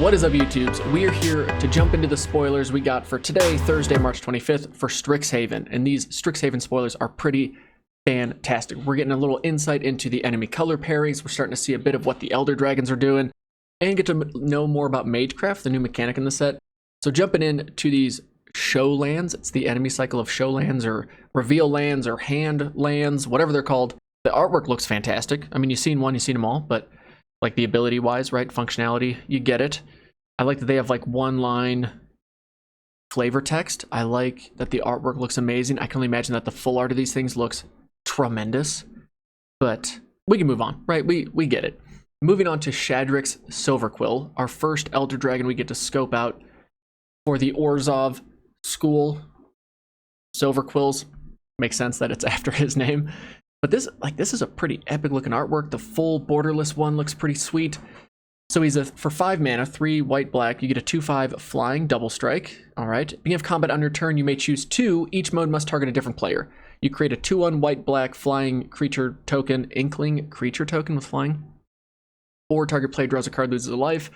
What is up, YouTubes? We are here to jump into the spoilers we got for today, Thursday, March 25th, for Strixhaven. And these Strixhaven spoilers are pretty fantastic. We're getting a little insight into the enemy color pairings. We're starting to see a bit of what the Elder Dragons are doing and get to know more about magecraft, the new mechanic in the set. So jumping into these show lands, it's the enemy cycle of show lands or reveal lands or hand lands, whatever they're called. The artwork looks fantastic. I mean, you've seen one, you've seen them all, but like the ability wise, right? Functionality, you get it. I like that they have like one line flavor text. I like that the artwork looks amazing. I can only imagine that the full art of these things looks tremendous, but we can move on, right? We get it. Moving on to Shadrick's Silver Quill, our first Elder Dragon we get to scope out for the Orzhov school. Silver Quills, makes sense that it's after his name. But this is a pretty epic looking artwork. The full borderless one looks pretty sweet. So he's for 5 mana, 3 white black. You get a 2/5 flying double strike. All right. Beginning of combat on your turn, you may choose 2. Each mode must target a different player. You create a 2/1 white black flying creature token, Inkling creature token with flying. 4 target player draws a card, loses a life.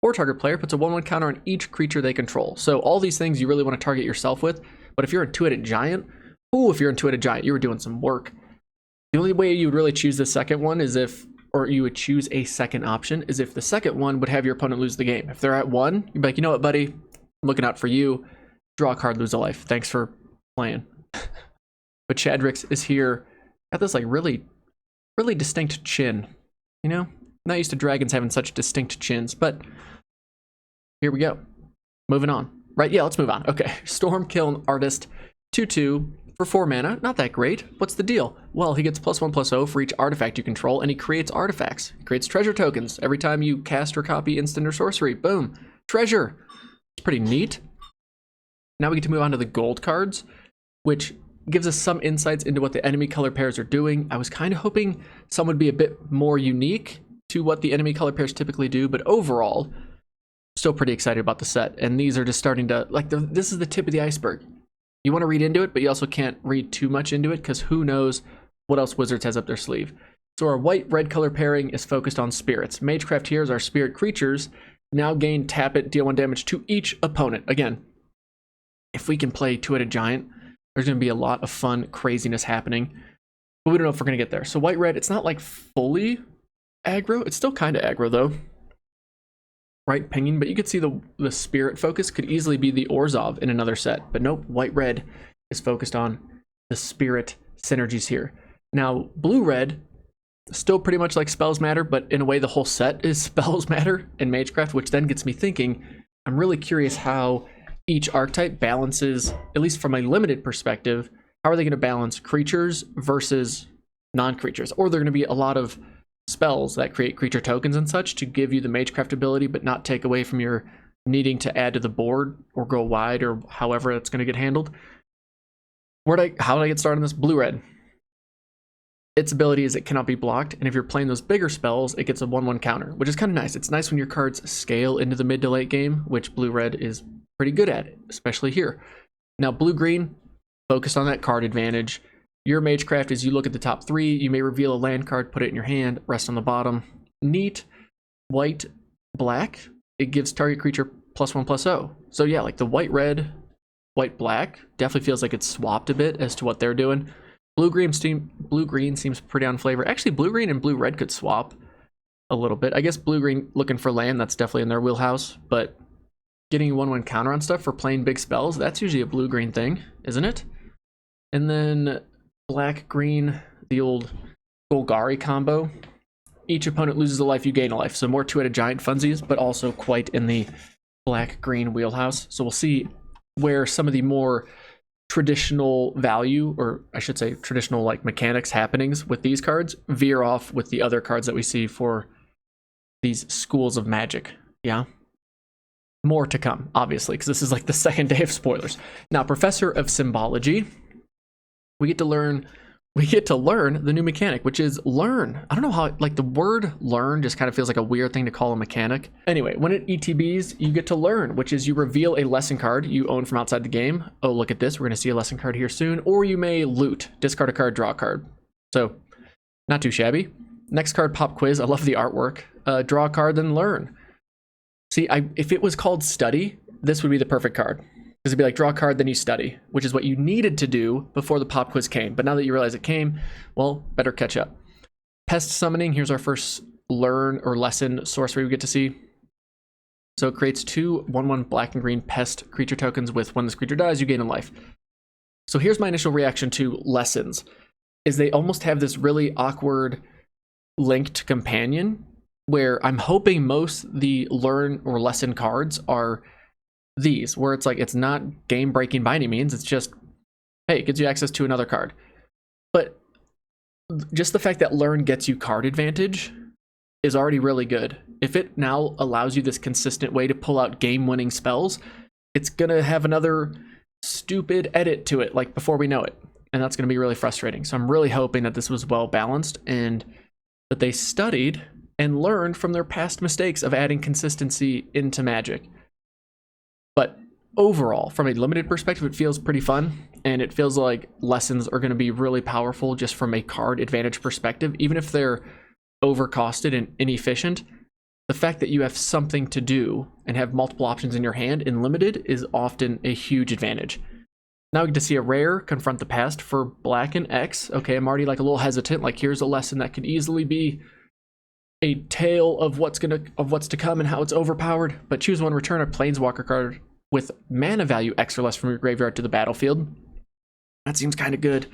4 target player puts a 1/1 counter on each creature they control. So all these things you really want to target yourself with. But if you're a two-headed giant, if you're a two-headed giant, you were doing some work. The only way you would really choose the second one is if, or you would choose a second option, is if the second one would have your opponent lose the game. If they're at 1, you'd be like, you know what, buddy, I'm looking out for you. Draw a card, lose a life. Thanks for playing. But Shadrick's is here. Got this like really distinct chin. You know, not used to dragons having such distinct chins, but here we go. Moving on. Right, yeah, let's move on. Okay, Storm Kiln Artist, 2/2. For 4 mana, not that great. What's the deal? Well, he gets +1/+0 for each artifact you control, and he creates artifacts. He creates treasure tokens every time you cast or copy instant or sorcery. Boom. Treasure. It's pretty neat. Now we get to move on to the gold cards, which gives us some insights into what the enemy color pairs are doing. I was kind of hoping some would be a bit more unique to what the enemy color pairs typically do, but overall, still pretty excited about the set. And these are just starting to, like, this is the tip of the iceberg. You want to read into it, but you also can't read too much into it because who knows what else Wizards has up their sleeve. So our white-red color pairing is focused on spirits. Magecraft heroes are spirit creatures. Now gain, tap it, deal 1 damage to each opponent. Again, if we can play two-headed giant, there's going to be a lot of fun craziness happening. But we don't know if we're going to get there. So white-red, it's not like fully aggro. It's still kind of aggro though. Right, pinging, but you could see the spirit focus could easily be the Orzhov in another set, but nope, white-red is focused on the spirit synergies here. Now, blue-red, still pretty much like spells matter, but in a way the whole set is spells matter in Magecraft, which then gets me thinking, I'm really curious how each archetype balances, at least from a limited perspective, how are they going to balance creatures versus non-creatures? Or they're going to be a lot of spells that create creature tokens and such to give you the magecraft ability but not take away from your needing to add to the board or go wide or however it's going to get handled. How did I get started on this? Blue-red. Its ability is it cannot be blocked, and if you're playing those bigger spells, it gets a 1/1 counter, which is kind of nice. It's nice when your cards scale into the mid to late game, which blue-red is pretty good at it, especially here. Now blue-green, focused on that card advantage. Your magecraft is you look at the top 3, you may reveal a land card, put it in your hand, rest on the bottom. Neat. White, black, it gives target creature +1/+0. So yeah, like the white-red, white-black definitely feels like it's swapped a bit as to what they're doing. Blue-green seems pretty on flavor. Actually, blue-green and blue-red could swap a little bit. I guess blue-green looking for land, that's definitely in their wheelhouse, but getting 1/1 counter on stuff for playing big spells, that's usually a blue-green thing, isn't it? And then black-green, the old Golgari combo. Each opponent loses a life, you gain a life. So more two-headed giant funsies, but also quite in the black-green wheelhouse. So we'll see where some of the more traditional value, or I should say traditional like mechanics happenings with these cards, veer off with the other cards that we see for these schools of magic. Yeah? More to come, obviously, because this is like the second day of spoilers. Now, Professor of Symbology. We get to learn the new mechanic, which is learn. I don't know how, like the word learn just kind of feels like a weird thing to call a mechanic. Anyway, when it ETBs, you get to learn, which is you reveal a lesson card you own from outside the game. Oh, look at this. We're going to see a lesson card here soon. Or you may loot, discard a card, draw a card. So not too shabby. Next card, pop quiz. I love the artwork. Draw a card, then learn. See, if it was called Study, this would be the perfect card. Because it'd be like, draw a card, then you study, which is what you needed to do before the pop quiz came. But now that you realize it came, well, better catch up. Pest Summoning, here's our first learn or lesson sorcery we get to see. So it creates 2 1/1 black and green pest creature tokens with when this creature dies, you gain a life. So here's my initial reaction to lessons, is they almost have this really awkward linked companion, where I'm hoping most the learn or lesson cards are these, where it's like, it's not game breaking by any means, it's just, hey, it gives you access to another card. But just the fact that learn gets you card advantage is already really good. If it now allows you this consistent way to pull out game winning spells, it's gonna have another stupid edit to it like before we know it, and that's gonna be really frustrating. So I'm really hoping that this was well balanced and that they studied and learned from their past mistakes of adding consistency into Magic. But overall, from a limited perspective, it feels pretty fun, and it feels like lessons are going to be really powerful just from a card advantage perspective. Even if they're overcosted and inefficient, the fact that you have something to do and have multiple options in your hand in limited is often a huge advantage. Now we get to see a rare, Confront the Past, for black and X. Okay, I'm already like a little hesitant, like here's a lesson that could easily be a tale of what's to come and how it's overpowered. But choose one, return a Planeswalker card with mana value X or less from your graveyard to the battlefield. That seems kind of good.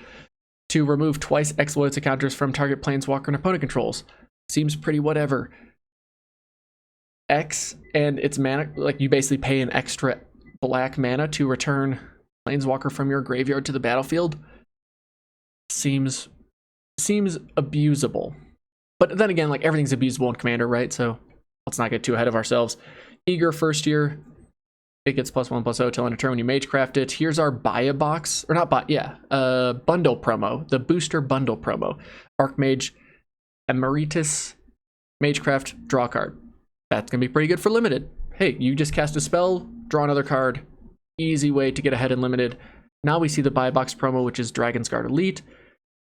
To remove twice X loyalty counters from target Planeswalker and opponent controls. Seems pretty whatever. X and its mana, like you basically pay an extra black mana to return Planeswalker from your graveyard to the battlefield. Seems abusable. But then again, like everything's abusable in Commander, right? So let's not get too ahead of ourselves. Eager first year. It gets +1/+0 till end of turn when you magecraft it. Here's our buy a box, or not buy, yeah, bundle promo, the booster bundle promo. Archmage, Emeritus, Magecraft, draw a card. That's gonna be pretty good for limited. Hey, you just cast a spell, draw another card. Easy way to get ahead in limited. Now we see the buy a box promo, which is Dragon's Guard Elite.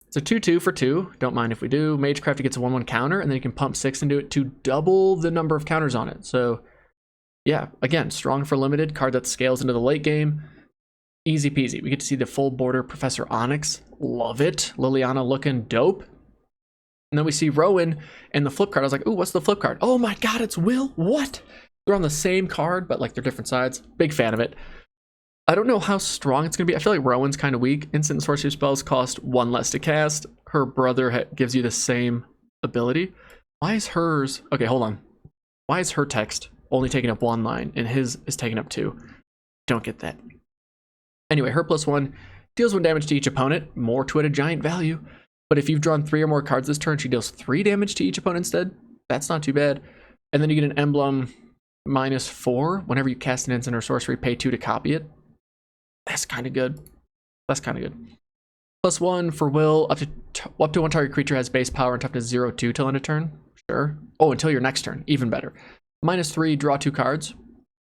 It's a 2/2 for 2. Don't mind if we do. Magecraft, it gets a 1/1 counter, and then you can pump 6 into it to double the number of counters on it. So yeah, again, strong for limited, card that scales into the late game. Easy peasy. We get to see the full border Professor Onyx. Love it. Liliana looking dope. And then we see Rowan and the flip card. I was like, ooh, what's the flip card? Oh my god, it's Will. What? They're on the same card, but like they're different sides. Big fan of it. I don't know how strong it's going to be. I feel like Rowan's kind of weak. Instant and sorcery spells cost 1 less to cast. Her brother gives you the same ability. Why is hers... Okay, hold on. Why is her text only taking up 1 line and his is taking up 2? Don't get that. Anyway, her +1 deals 1 damage to each opponent, more to it a giant value. But if you've drawn 3 or more cards this turn, she deals 3 damage to each opponent instead. That's not too bad. And then you get an emblem -4. Whenever you cast an instant or sorcery, pay 2 to copy it. That's kind of good. That's kind of good. +1 for Will, up to 1 target creature has base power and toughness 0/2 till end of turn. Sure. Oh, until your next turn. Even better. -3, draw 2 cards.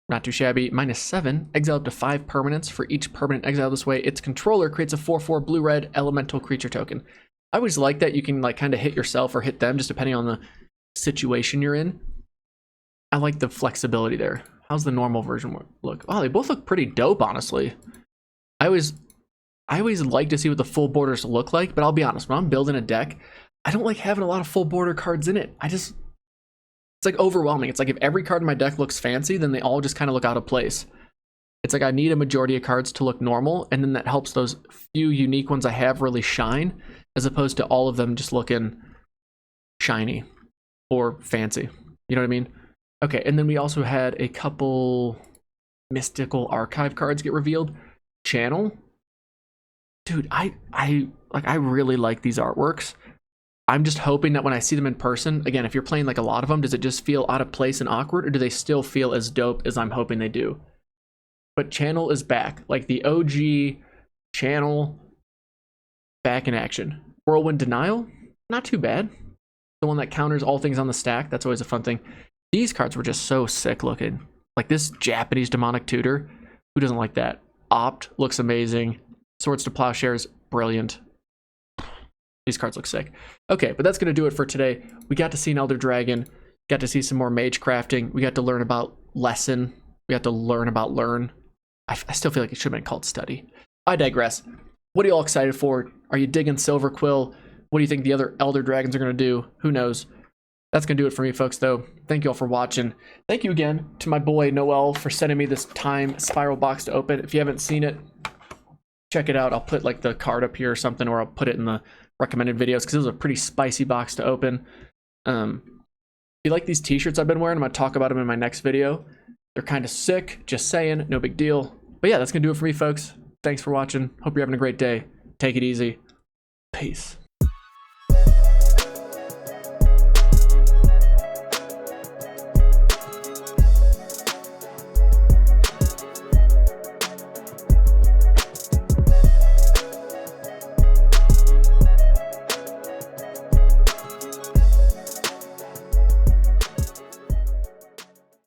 Not too shabby. -7, exile up to 5 permanents. For each permanent exiled this way, its controller creates a 4/4 blue-red elemental creature token. I always like that you can like kind of hit yourself or hit them just depending on the situation you're in. I like the flexibility there. How's the normal version look? Oh, they both look pretty dope, honestly. I always like to see what the full borders look like, but I'll be honest, when I'm building a deck, I don't like having a lot of full border cards in it. It's like overwhelming. It's like if every card in my deck looks fancy, then they all just kind of look out of place. It's like I need a majority of cards to look normal, and then that helps those few unique ones I have really shine, as opposed to all of them just looking shiny or fancy. You know what I mean? Okay, and then we also had a couple mystical archive cards get revealed. Channel. Dude, I really like these artworks. I'm just hoping that when I see them in person, again, if you're playing like a lot of them, does it just feel out of place and awkward, or do they still feel as dope as I'm hoping they do? But Channel is back. Like the OG Channel, back in action. Whirlwind Denial, not too bad. The one that counters all things on the stack, that's always a fun thing. These cards were just so sick looking. Like this Japanese Demonic Tutor, who doesn't like that? Opt looks amazing. Swords to Plowshares, brilliant. These cards look sick. Okay, but that's going to do it for today. We got to see an Elder Dragon, got to see some more mage crafting. We got to learn about lesson. We have to learn about learn. I still feel like it should have been called study. I digress. What are you all excited for? Are you digging Silver Quill? What do you think the other Elder Dragons are going to do? Who knows? That's going to do it for me, folks, though. Thank you all for watching. Thank you again to my boy Noel for sending me this time spiral box to open. If you haven't seen it, check it out. I'll put like the card up here or something, or I'll put it in the recommended videos because it was a pretty spicy box to open. If you like these t-shirts I've been wearing, I'm going to talk about them in my next video. They're kind of sick, just saying, no big deal. But yeah, that's going to do it for me, folks. Thanks for watching. Hope you're having a great day. Take it easy. Peace.